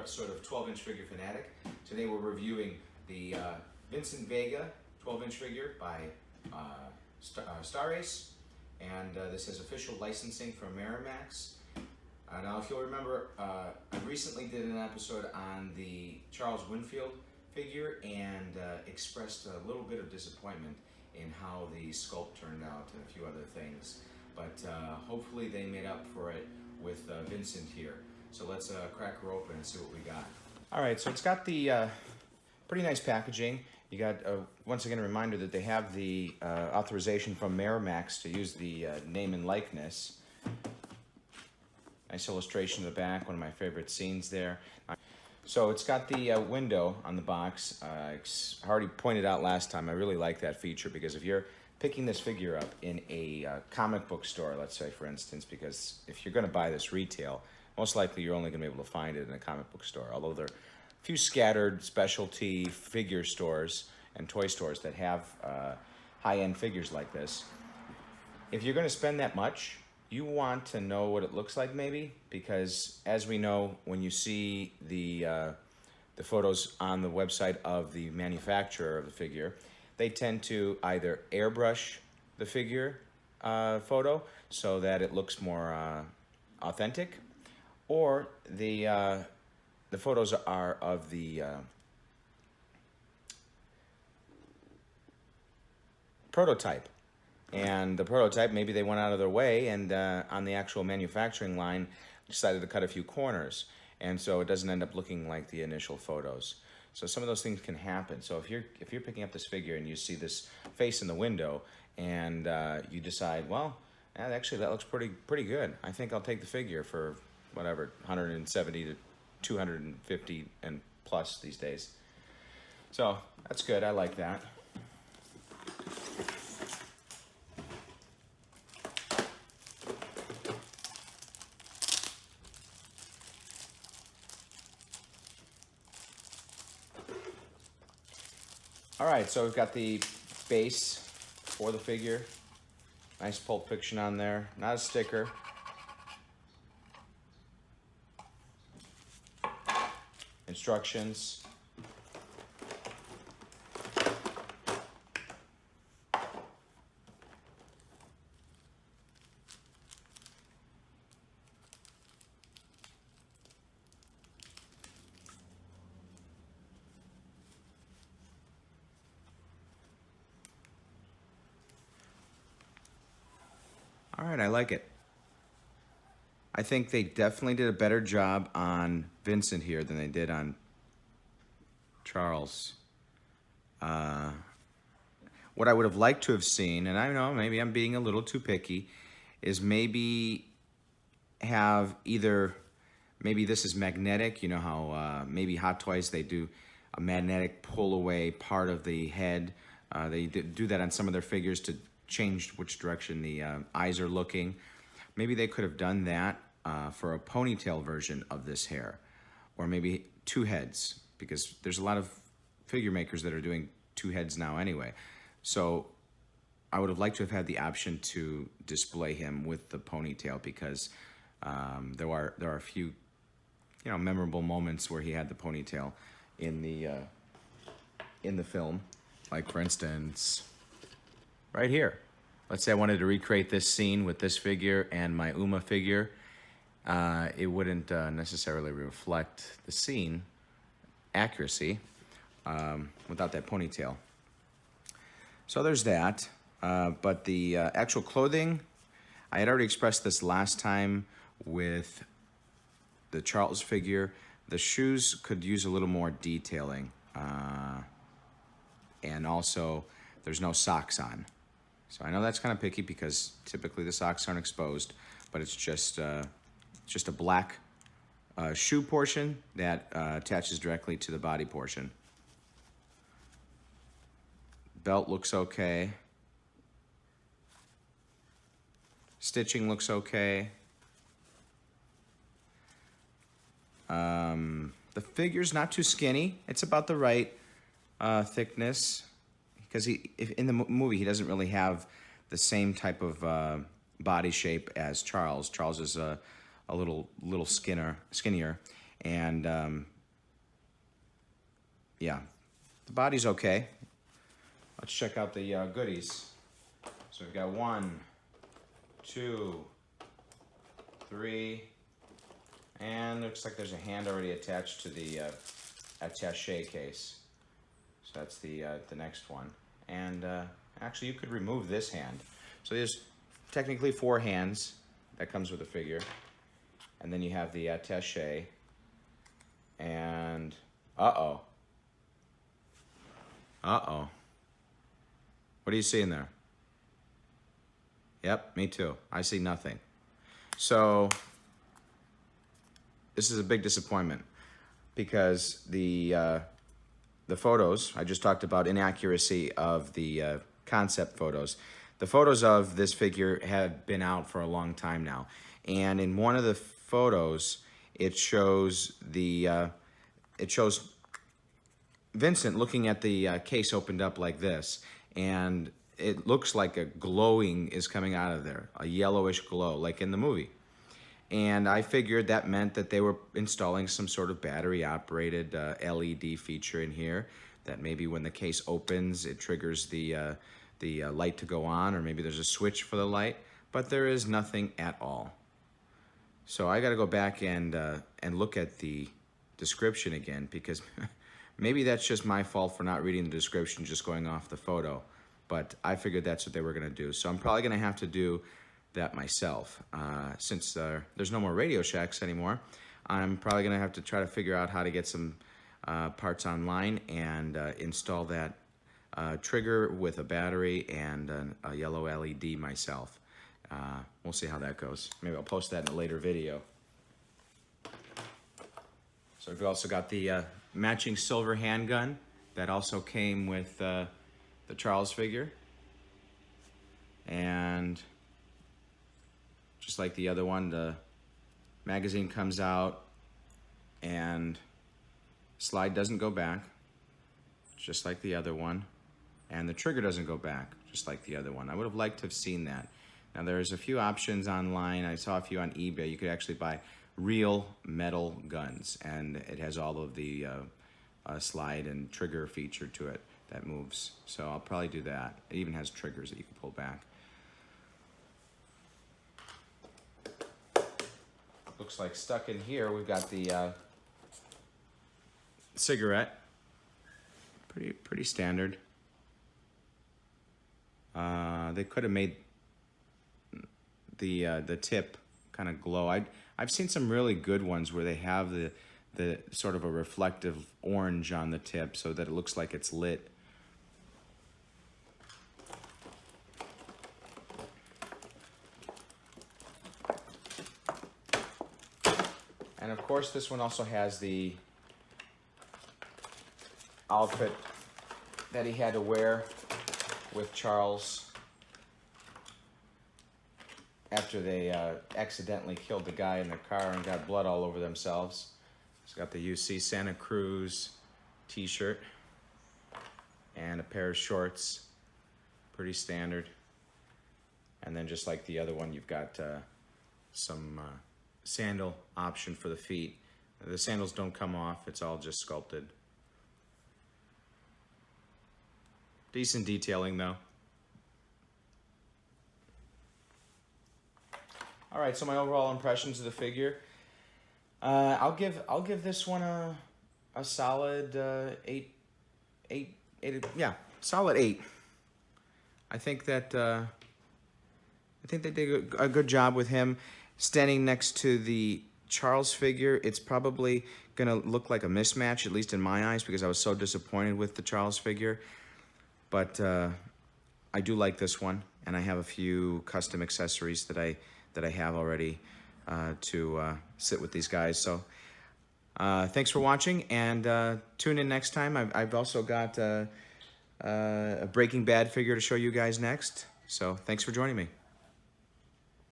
episode of 12-inch figure Fanatic. Today we're reviewing the Vincent Vega 12-inch figure by Star Ace, and this has official licensing from Miramax. Now, if you'll remember, I recently did an episode on the Charles Winfield figure and expressed a little bit of disappointment in how the sculpt turned out and a few other things. But hopefully they made up for it with Vincent here. So let's crack her open and see what we got. All right, so it's got the pretty nice packaging. You got, once again, a reminder that they have the authorization from Miramax to use the name and likeness. Nice illustration of the back, one of my favorite scenes there. So it's got the window on the box. I already pointed out last time, I really like that feature because if you're picking this figure up in a comic book store, let's say, for instance, because if you're going to buy this retail, most likely you're only going to be able to find it in a comic book store, although there are a few scattered specialty figure stores and toy stores that have high-end figures like this. If you're going to spend that much, you want to know what it looks like maybe, because as we know, when you see the photos on the website of the manufacturer of the figure, they tend to either airbrush the figure photo so that it looks more authentic, or the photos are of the prototype. And the prototype, maybe they went out of their way and on the actual manufacturing line decided to cut a few corners. And so it doesn't end up looking like the initial photos. So some of those things can happen. So if you're picking up this figure and you see this face in the window and you decide, well, actually that looks pretty good. I think I'll take the figure for whatever, 170 to 250 and plus these days. So that's good, I like that. All right, so we've got the base for the figure. Nice Pulp Fiction on there, not a sticker. Instructions. All right, I like it. I think they definitely did a better job on Vincent here than they did on Charles. What I would have liked to have seen, and I know maybe I'm being a little too picky, is maybe have either, maybe this is magnetic, you know how maybe Hot Toys, they do a magnetic pull away part of the head. They do that on some of their figures to change which direction the eyes are looking. Maybe they could have done that for a ponytail version of this hair, or maybe two heads, because there's a lot of figure makers that are doing two heads now anyway. So I would have liked to have had the option to display him with the ponytail, because there are a few, you know, memorable moments where he had the ponytail in the film, like for instance, right here. Let's say I wanted to recreate this scene with this figure and my Uma figure. It wouldn't necessarily reflect the scene accuracy without that ponytail. So there's that. But the actual clothing, I had already expressed this last time with the Charles figure. The shoes could use a little more detailing. And also, there's no socks on. So I know that's kind of picky because typically the socks aren't exposed, but it's just a black shoe portion that attaches directly to the body portion. Belt looks okay. Stitching looks okay. The figure's not too skinny. It's about the right thickness. Because in the movie, he doesn't really have the same type of body shape as Charles. Charles is a little skinnier, and yeah, the body's okay. Let's check out the goodies. So we've got 1, 2, 3, and looks like there's a hand already attached to the attaché case. So that's the next one. And actually, you could remove this hand. So there's technically 4 hands that comes with the figure. And then you have the attaché. And uh-oh. Uh-oh. What are you seeing there? Yep, me too. I see nothing. So this is a big disappointment because the photos, I just talked about inaccuracy of the concept photos. The photos of this figure have been out for a long time now. And in one of the photos, it shows Vincent looking at the case opened up like this, and it looks like a glowing is coming out of there, a yellowish glow, like in the movie. And I figured that meant that they were installing some sort of battery-operated LED feature in here, that maybe when the case opens, it triggers the light to go on, or maybe there's a switch for the light, but there is nothing at all. So I got to go back and look at the description again, because maybe that's just my fault for not reading the description, just going off the photo. But I figured that's what they were going to do. So I'm probably going to have to do that myself. Since there's no more Radio Shacks anymore, I'm probably going to have to try to figure out how to get some parts online and install that trigger with a battery and a yellow LED myself. We'll see how that goes. Maybe I'll post that in a later video. So we've also got the matching silver handgun that also came with the Charles figure. And just like the other one, the magazine comes out and slide doesn't go back, just like the other one. And the trigger doesn't go back, just like the other one. I would have liked to have seen that. Now there's a few options online. I saw a few on eBay. You could actually buy real metal guns, and it has all of the slide and trigger feature to it that moves. So I'll probably do that. It even has triggers that you can pull back. Looks like stuck in here, we've got the cigarette. Pretty standard. They could have made the tip kind of glow. I've seen some really good ones where they have the sort of a reflective orange on the tip so that it looks like it's lit. And of course, this one also has the outfit that he had to wear with Charles after they accidentally killed the guy in the car and got blood all over themselves. He's got the UC Santa Cruz t-shirt and a pair of shorts, pretty standard. And then just like the other one, you've got some sandal option for the feet. The sandals don't come off, it's all just sculpted. Decent detailing though. All right, so my overall impressions of the figure. I'll give this one a solid 8. Yeah, solid 8. I think that they did a good job with him standing next to the Charles figure. It's probably gonna look like a mismatch, at least in my eyes, because I was so disappointed with the Charles figure. But I do like this one, and I have a few custom accessories that I have already to sit with these guys. So thanks for watching, and tune in next time. I've also got a Breaking Bad figure to show you guys next. So thanks for joining me.